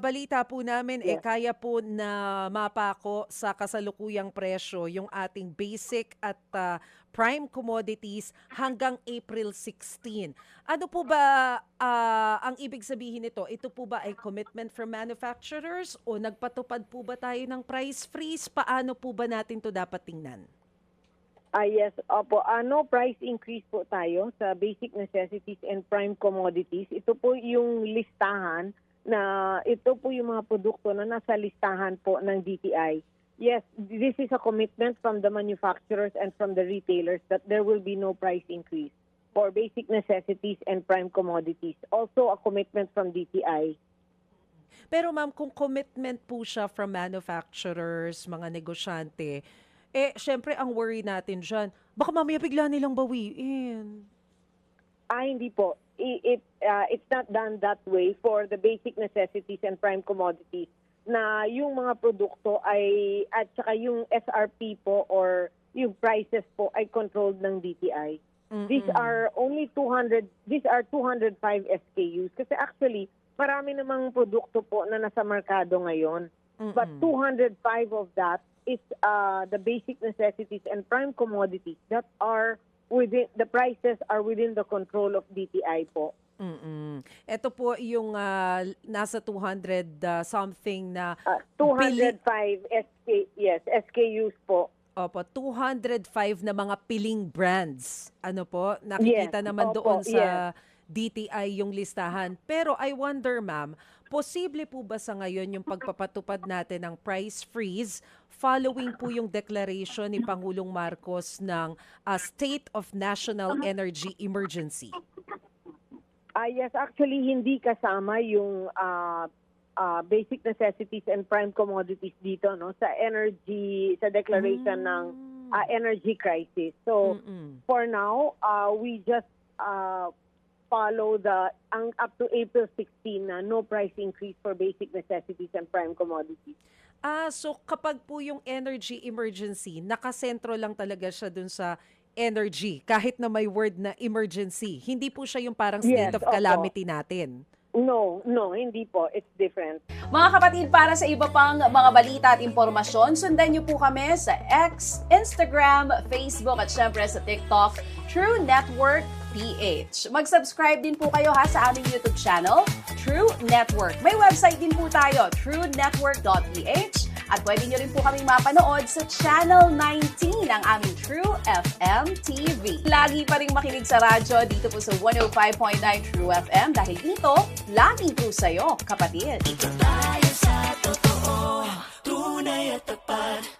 nababalita po namin, Yes. kaya po na mapako sa kasalukuyang presyo yung ating basic at prime commodities hanggang April 16. Ano po ba ang ibig sabihin nito? Ito po ba ay commitment from manufacturers o nagpatupad po ba tayo ng price freeze? Paano po ba natin to dapat tingnan? Yes, opo. No price increase po tayo sa basic necessities and prime commodities. Ito po yung listahan na ito po yung mga produkto na nasa listahan po ng DTI. Yes, this is a commitment from the manufacturers and from the retailers that there will be no price increase for basic necessities and prime commodities. Also a commitment from DTI. Pero ma'am, kung commitment po siya from manufacturers, mga negosyante, syempre ang worry natin dyan, baka mamaya bigla nilang bawiin. Hindi po. It's not done that way for the basic necessities and prime commodities na yung mga produkto ay at saka yung SRP po or yung prices po ay controlled ng DTI. These are only 200 these are 205 SKUs kasi actually marami namang produkto po na nasa merkado ngayon. But 205 of that is the basic necessities and prime commodities that are within the prices are within the control of DTI po. Ito po yung nasa 200 something na 205 SKUs po. Opo, 205 na mga piling brands. Ano po? Nakikita Yes, naman opo, doon sa yes. DTI yung listahan. Pero I wonder, ma'am, posible po ba sa ngayon yung pagpapatupad natin ng price freeze following po yung declaration ni Pangulong Marcos ng State of National Energy Emergency? Yes, actually hindi kasama yung basic necessities and prime commodities dito no sa energy sa declaration ng energy crisis. So for now, we just follow ang up to April 16 na no price increase for basic necessities and prime commodities. So kapag po yung energy emergency, nakasentro lang talaga siya dun sa energy, kahit na may word na emergency. Hindi po siya yung parang state Yes, of opo. calamity natin. No, hindi po. It's different. Mga kapatid, para sa iba pang mga balita at impormasyon, sundan niyo po kami sa X, Instagram, Facebook at syempre sa TikTok, True Network PH. Mag-subscribe din po kayo sa aming YouTube channel, True Network. May website din po tayo, truenetwork.ph at pwede niyo rin po kaming mapanood sa Channel 19 ng aming True FM TV. Lagi pa rin makinig sa radyo dito po sa 105.9 True FM dahil dito, laging true sa'yo, kapatid. Dito tayo sa totoo, tunay at tapat.